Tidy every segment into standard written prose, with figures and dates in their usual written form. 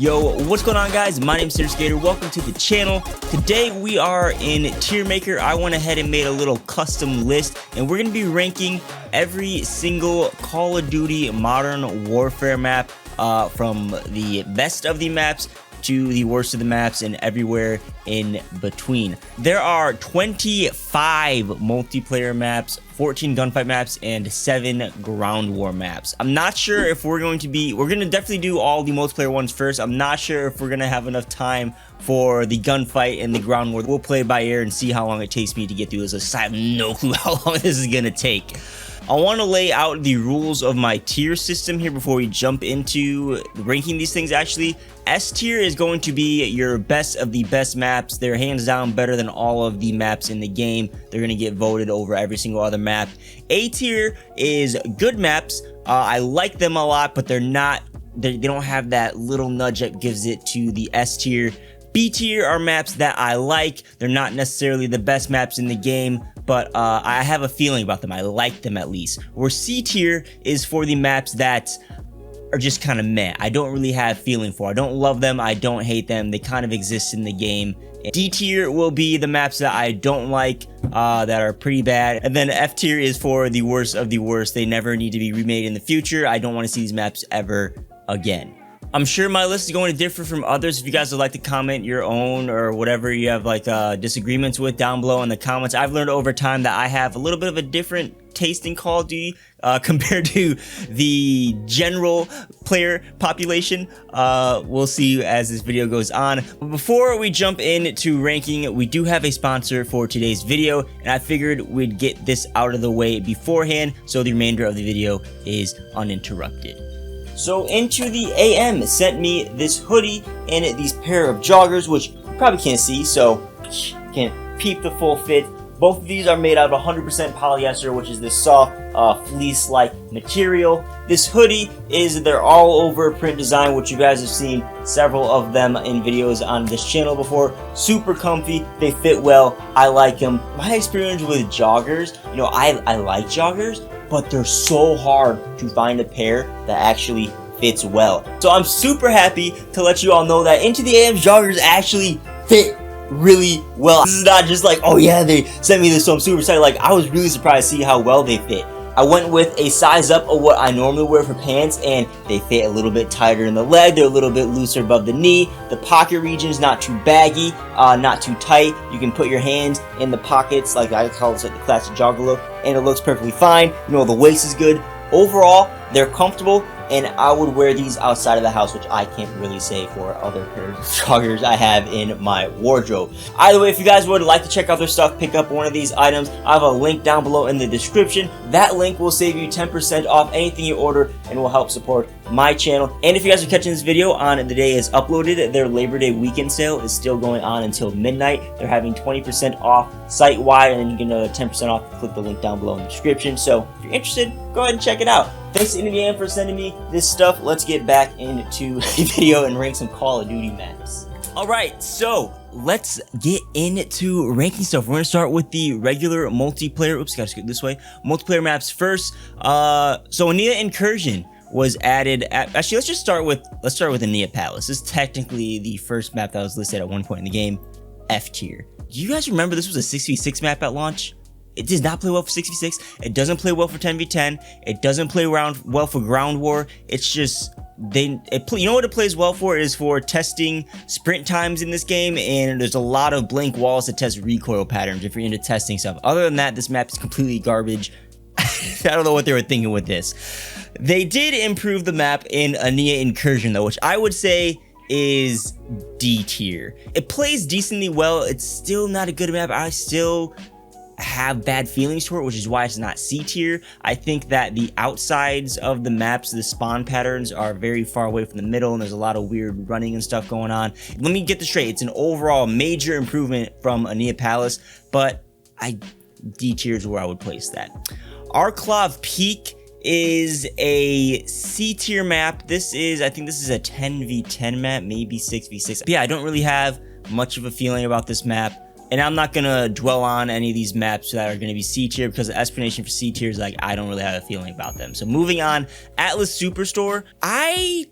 Yo, what's going on, guys? My name's TierSkater. Welcome to the channel. Today we are in TierMaker. I went ahead and made a little custom list, and we're going to be ranking every single Call of Duty Modern Warfare map from the best of the maps to the worst of the maps and everywhere in between. There are 25 multiplayer maps, 14 gunfight maps, and 7 ground war maps. I'm not sure if we're going to definitely do all the multiplayer ones first. I'm not sure if we're gonna have enough time for the gunfight and the ground war. We'll play it by ear and see how long it takes me to get through this. I have no clue how long this is gonna take. I want to lay out the rules of my tier system here before we jump into ranking these things. Actually, S tier is going to be your best of the best maps. They're hands down better than all of the maps in the game. They're going to get voted over every single other map. A tier is good maps. I like them a lot, but they don't have that little nudge that gives it to the S tier. B tier are maps that I like. They're not necessarily the best maps in the game, but I have a feeling about them. I like them at least. Where C tier is for the maps that are just kind of meh. I don't really have feeling for. I don't love them. I don't hate them. They kind of exist in the game. D tier will be the maps that I don't like, that are pretty bad. And then F tier is for the worst of the worst. They never need to be remade in the future. I don't want to see these maps ever again. I'm sure my list is going to differ from others. If you guys would like to comment your own or whatever you have like disagreements with down below in the comments. I've learned over time that I have a little bit of a different taste in Call of Duty compared to the general player population. We'll see as this video goes on. But before we jump into ranking, we do have a sponsor for today's video, and I figured we'd get this out of the way beforehand so the remainder of the video is uninterrupted. So Into the AM sent me this hoodie and these pair of joggers, which you probably can't see, so can't peep the full fit. Both of these are made out of 100% polyester, which is this soft fleece-like material. This hoodie is their all-over print design, which you guys have seen several of them in videos on this channel before. Super comfy, they fit well, I like them. My experience with joggers, you know, I like joggers, but they're so hard to find a pair that actually fits well. So I'm super happy to let you all know that Into the AM's joggers actually fit really well. This is not just like, oh yeah, they sent me this, so I'm super excited. Like, I was really surprised to see how well they fit. I went with a size up of what I normally wear for pants, and they fit a little bit tighter in the leg. They're a little bit looser above the knee. The pocket region is not too baggy, not too tight. You can put your hands in the pockets, like I call it, like the classic jogger look, and it looks perfectly fine. You know, the waist is good. Overall, they're comfortable, and I would wear these outside of the house, which I can't really say for other pairs of joggers I have in my wardrobe. Either way, if you guys would like to check out their stuff, pick up one of these items, I have a link down below in the description. That link will save you 10% off anything you order and will help support my channel. And if you guys are catching this video on the day it's uploaded, their Labor Day weekend sale is still going on until midnight. They're having 20% off site-wide, and then you can get 10% off. Click the link down below in the description. So if you're interested, go ahead and check it out. Thanks to Indiana for sending me this stuff. Let's get back into the video and rank some Call of Duty maps. Alright, so let's get into ranking stuff. We're gonna start with the regular multiplayer. Oops, gotta scoot this way. Multiplayer maps first. So Ania Incursion was added at, actually let's start with Ania Palace. This is technically the first map that was listed at one point in the game. F tier. Do you guys remember this was a 6v6 map at launch? It does not play well for 6v6. It doesn't play well for 10v10. It doesn't play well for ground war. It's just, you know what it plays well for is for testing sprint times in this game, and there's a lot of blank walls to test recoil patterns if you're into testing stuff. Other than that, this map is completely garbage. I don't know what they were thinking with this. They did improve the map in Ania Incursion though, which I would say is D tier. It plays decently well. It's still not a good map. I still have bad feelings for it, which is why it's not C tier. I think that the outsides of the maps, the spawn patterns, are very far away from the middle, and there's a lot of weird running and stuff going on. Let me get this straight. It's an overall major improvement from Ania Palace, but D tier is where I would place that. Arklov Peak is a C tier map. I think this is a 10v10 map, maybe 6v6. But yeah, I don't really have much of a feeling about this map. And I'm not going to dwell on any of these maps that are going to be C tier, because the explanation for C tier is like, I don't really have a feeling about them. So moving on, Atlas Superstore. I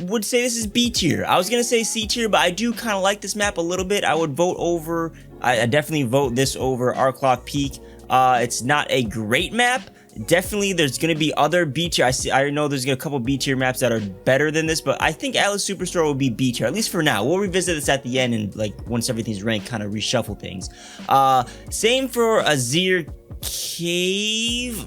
would say this is B tier. I was gonna say C tier, but I do kind of like this map a little bit. I would vote over, I definitely vote this over Arc Clock Peak. It's not a great map. Definitely there's gonna be other B tier. I know there's a couple B tier maps that are better than this, but I think Atlas Superstore will be B tier, at least for now. We'll revisit this at the end and like once everything's ranked, kind of reshuffle things. Same for Azir Cave.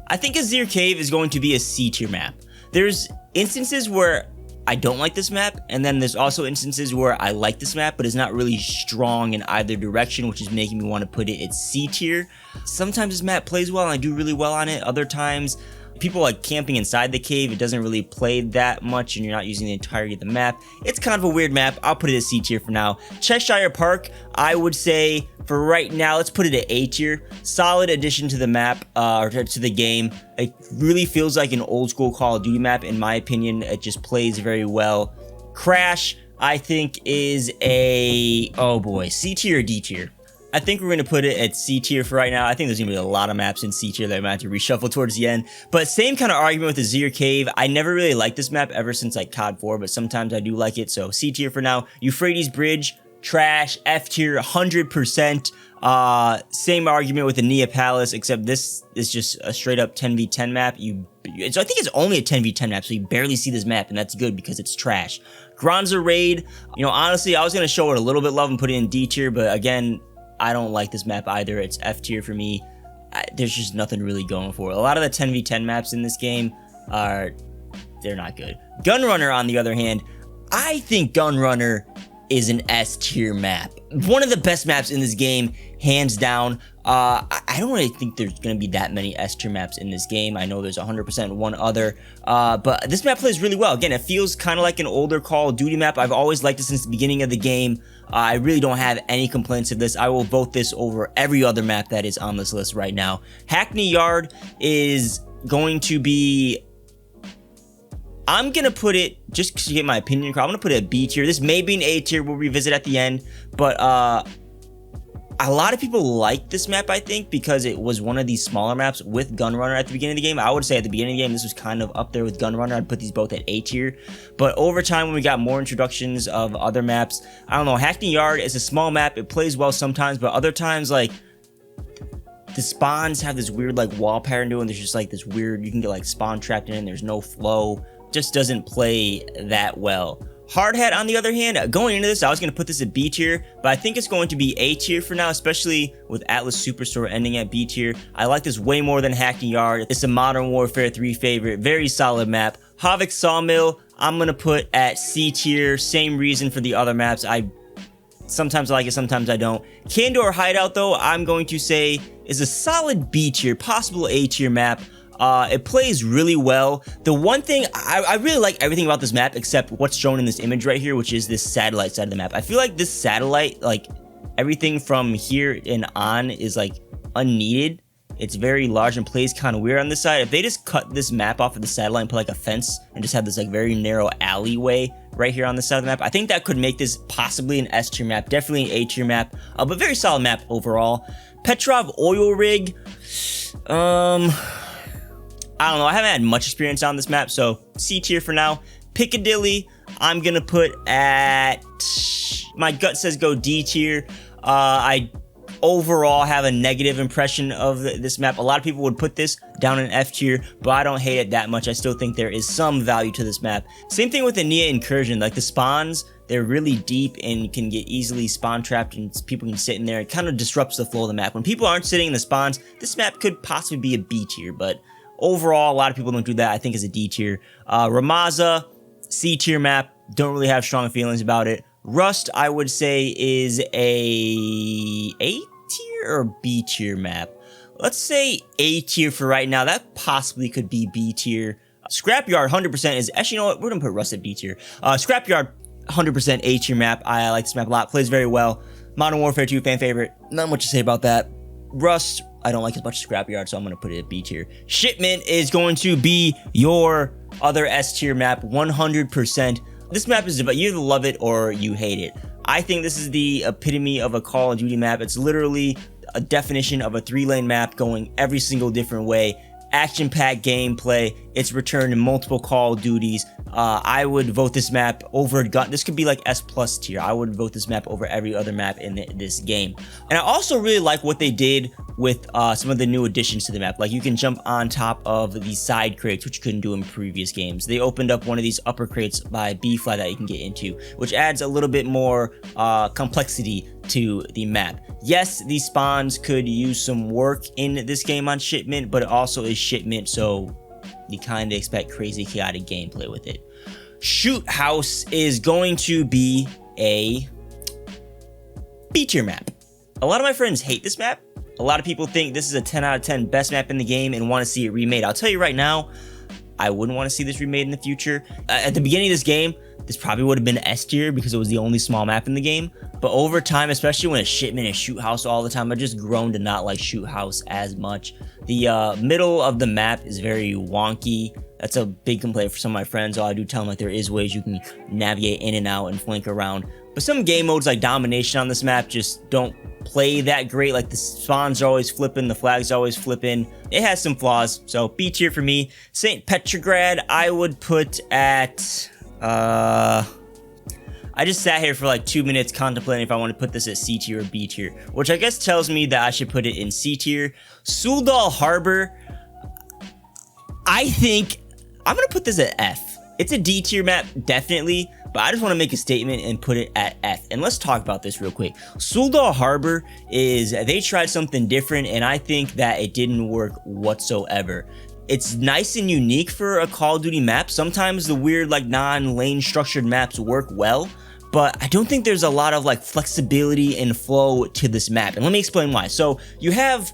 I think Azir Cave is going to be a C tier map. There's instances where I don't like this map, and then there's also instances where I like this map, but it's not really strong in either direction, which is making me want to put it at C tier. Sometimes this map plays well and I do really well on it. Other times, people like camping inside the cave. It doesn't really play that much and you're not using the entirety of the map. It's kind of a weird map. I'll put it at C tier for now. Cheshire Park, I would say for right now, let's put it at A tier. Solid addition to the map, or to the game. It really feels like an old school Call of Duty map in my opinion. It just plays very well. Crash, I think is a, oh boy, C tier or D tier? I think we're going to put it at C tier for right now. I think there's going to be a lot of maps in C tier that I might have to reshuffle towards the end. But same kind of argument with Azir Cave. I never really liked this map ever since like COD 4, but sometimes I do like it. So C tier for now. Euphrates Bridge, trash. F tier, 100%. Same argument with the Nia Palace, except this is just a straight up 10v10 map. I think it's only a 10v10 map, so you barely see this map, and that's good because it's trash. Granza Raid, you know, honestly, I was going to show it a little bit love and put it in D tier, but again, I don't like this map either. It's F tier for me. There's just nothing really going for it. A lot of the 10v10 maps in this game they're not good. Gunrunner, on the other hand, I think Gunrunner is an S tier map. One of the best maps in this game, hands down. I don't really think there's going to be that many S tier maps in this game. I know there's 100% one other, but this map plays really well. Again, it feels kind of like an older Call of Duty map. I've always liked it since the beginning of the game. I really don't have any complaints of this. I will vote this over every other map that is on this list right now. Hackney Yard is going to be, I'm going to put it, just to get my opinion across, I'm going to put it at B tier. This may be an A tier, we'll revisit at the end, but a lot of people like this map, I think, because it was one of these smaller maps with Gunrunner at the beginning of the game. I would say at the beginning of the game, this was kind of up there with Gunrunner. I'd put these both at A tier. But over time, when we got more introductions of other maps, I don't know, Hackney Yard is a small map. It plays well sometimes, but other times, like, the spawns have this weird, like, wall pattern to it, and there's just, like, this weird, you can get, like, spawn trapped in, and there's no flow. Just doesn't play that well. Hard Hat, on the other hand, going into this, I was going to put this at B tier, but I think it's going to be A tier for now, especially with Atlas Superstore ending at B tier. I like this way more than Hackney Yard. It's a Modern Warfare 3 favorite, very solid map. Havoc Sawmill, I'm going to put at C tier, same reason for the other maps. Sometimes I like it, sometimes I don't. Candor Hideout, though, I'm going to say is a solid B tier, possible A tier map. It plays really well. The one thing, I really like everything about this map except what's shown in this image right here, which is this satellite side of the map. I feel like this satellite, like everything from here and on is like unneeded. It's very large and plays kind of weird on this side. If they just cut this map off of the satellite and put like a fence and just have this like very narrow alleyway right here on the side of the map, I think that could make this possibly an S tier map, definitely an A tier map, but very solid map overall. Petrov Oil Rig, I don't know, I haven't had much experience on this map, so C tier for now. Piccadilly, I'm gonna put at, my gut says go D tier. I overall have a negative impression of this map. A lot of people would put this down in F tier, but I don't hate it that much. I still think there is some value to this map. Same thing with the Nia Incursion, like the spawns, they're really deep and can get easily spawn trapped and people can sit in there. It kind of disrupts the flow of the map. When people aren't sitting in the spawns, this map could possibly be a B tier, but overall, a lot of people don't do that. I think it's a D tier. Ramaza, C tier map. Don't really have strong feelings about it. Rust, I would say, is a tier or B tier map. Let's say A tier for right now. That possibly could be B tier. Scrapyard, 100% is, actually, you know what? We're going to put Rust at B tier. Scrapyard, 100% A tier map. I like this map a lot. Plays very well. Modern Warfare 2 fan favorite. Not much to say about that. Rust, I don't like as much Scrapyard, so I'm going to put it at B tier. Shipment is going to be your other S tier map, 100%. This map is, you either love it or you hate it. I think this is the epitome of a Call of Duty map. It's literally a definition of a 3-lane map going every single different way. action-packed gameplay. It's returned in multiple Call of Duties. I would vote this map over this could be like S+ tier. I would vote this map over every other map in this game. And I also really like what they did with some of the new additions to the map. Like you can jump on top of these side crates, which you couldn't do in previous games. They opened up one of these upper crates by B-Fly that you can get into, which adds a little bit more complexity to the map. Yes, these spawns could use some work in this game on shipment, but it also is shipment, so you kind of expect crazy chaotic gameplay with it. Shoot House is going to be a B tier map. A lot of my friends hate this map. A lot of people think this is a 10 out of 10 best map in the game and want to see it remade. I'll tell you right now, I wouldn't want to see this remade in the future. At the beginning of this game, this probably would have been S tier because it was the only small map in the game. But over time, especially when it's shipment and Shoot House all the time, I've just grown to not like Shoot House as much. The middle of the map is very wonky. That's a big complaint for some of my friends. I do tell them like there is ways you can navigate in and out and flank around. But some game modes like Domination on this map just don't play that great. Like the spawns are always flipping, the flags are always flipping. It has some flaws, so B tier for me. St. Petrograd, I would put at, I just sat here for like 2 minutes contemplating if I want to put this at C tier or B tier, which I guess tells me that I should put it in C tier. Suldal Harbor, I think I'm going to put this at F. It's a D tier map, definitely, but I just want to make a statement and put it at F. And let's talk about this real quick. Suldal Harbor they tried something different, and I think that it didn't work whatsoever. It's nice and unique for a Call of Duty map. Sometimes the weird like non-lane structured maps work well, but I don't think there's a lot of like flexibility and flow to this map. And let me explain why. So you have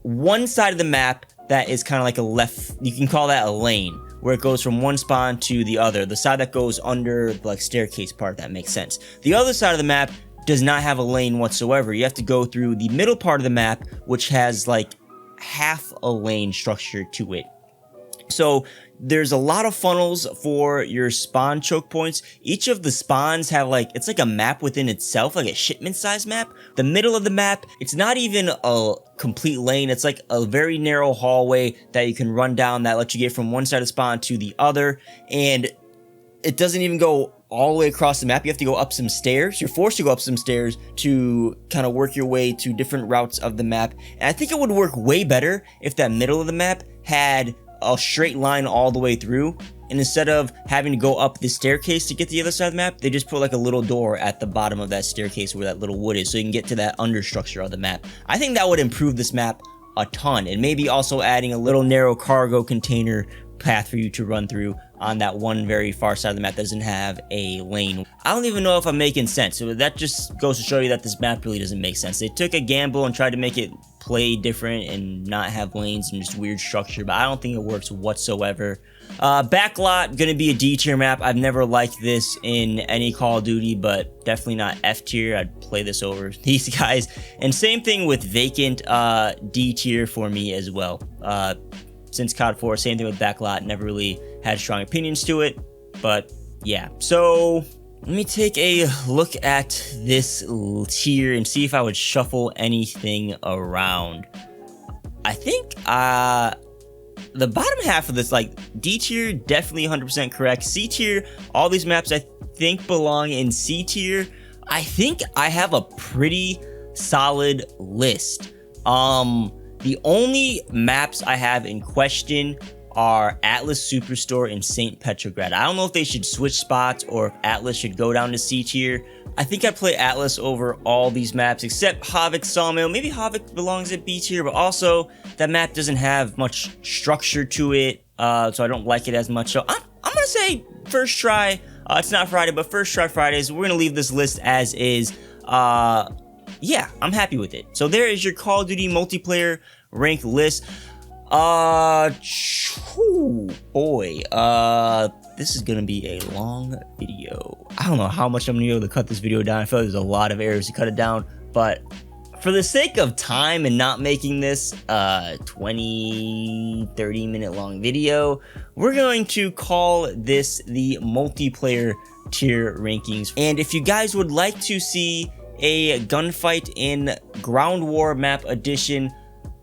one side of the map that is kind of like a left, you can call that a lane, where it goes from one spawn to the other. The side that goes under the like staircase part, that makes sense. The other side of the map does not have a lane whatsoever. You have to go through the middle part of the map, which has like half a lane structure to it. So there's a lot of funnels for your spawn choke points. Each of the spawns have like, it's like a map within itself, like a shipment size map. The middle of the map, it's not even a complete lane. It's like a very narrow hallway that you can run down that lets you get from one side of the spawn to the other. And it doesn't even go all the way across the map. You have to go up some stairs. You're forced to go up some stairs to kind of work your way to different routes of the map. And I think it would work way better if that middle of the map had a straight line all the way through, and instead of having to go up the staircase to get to the other side of the map, they just put like a little door at the bottom of that staircase where that little wood is, so you can get to that understructure of the map. I think that would improve this map a ton, and maybe also adding a little narrow cargo container path for you to run through on that one very far side of the map that doesn't have a lane. I don't even know if I'm making sense, so that just goes to show you that this map really doesn't make sense. They took a gamble and tried to make it play different and not have lanes and just weird structure, but I don't think it works whatsoever. Backlot, gonna be a D tier map. I've never liked this in any Call of Duty, but definitely not F tier. I'd play this over these guys. And same thing with Vacant, D tier for me as well. Since COD 4, same thing with Backlot, never really had strong opinions to it, but yeah. So let me take a look at this tier and see if I would shuffle anything around. I think the bottom half of this, like D tier, definitely 100% correct. C tier, all these maps I think belong in C tier. I think I have a pretty solid list. The only maps I have in question are Atlas Superstore and St. Petrograd. I don't know if they should switch spots or if Atlas should go down to C tier. I think I play Atlas over all these maps except Havok Sawmill. Maybe Havok belongs at B tier, but also that map doesn't have much structure to it, so I don't like it as much. So I'm gonna say first try. It's not Friday, but first try Fridays. We're gonna leave this list as is. Yeah, I'm happy with it. So there is your Call of Duty multiplayer rank list. Boy, this is gonna be a long video. I don't know how much I'm gonna be able to cut this video down. I feel like there's a lot of errors to cut it down, but for the sake of time and not making this a 20-30 minute long video, we're going to call this the multiplayer tier rankings. And if you guys would like to see a gunfight in Ground War map edition,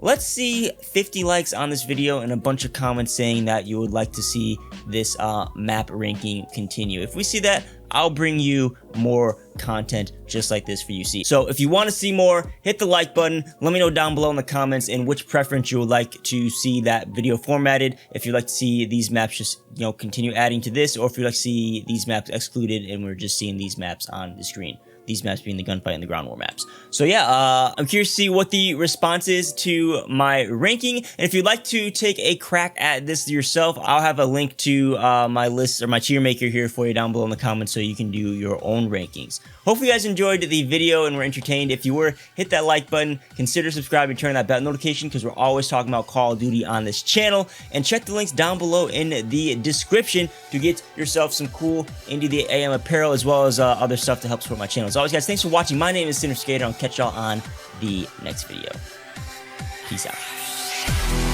let's see 50 likes on this video and a bunch of comments saying that you would like to see this map ranking continue. If we see that, I'll bring you more content just like this for you see. So if you want to see more, hit the like button. Let me know down below in the comments in which preference you would like to see that video formatted. If you'd like to see these maps just, continue adding to this, or if you'd like to see these maps excluded and we're just seeing these maps on the screen. These maps being the gunfight and the ground war maps. So yeah, I'm curious to see what the response is to my ranking. And if you'd like to take a crack at this yourself, I'll have a link to my list or my tier maker here for you down below in the comments so you can do your own rankings. Hopefully you guys enjoyed the video and were entertained. If you were, hit that like button, consider subscribing, turn that bell notification because we're always talking about Call of Duty on this channel. And check the links down below in the description to get yourself some cool Indie the AM apparel as well as other stuff to help support my channel. As always, guys, thanks for watching. My name is Skater. I'll catch y'all on the next video. Peace out.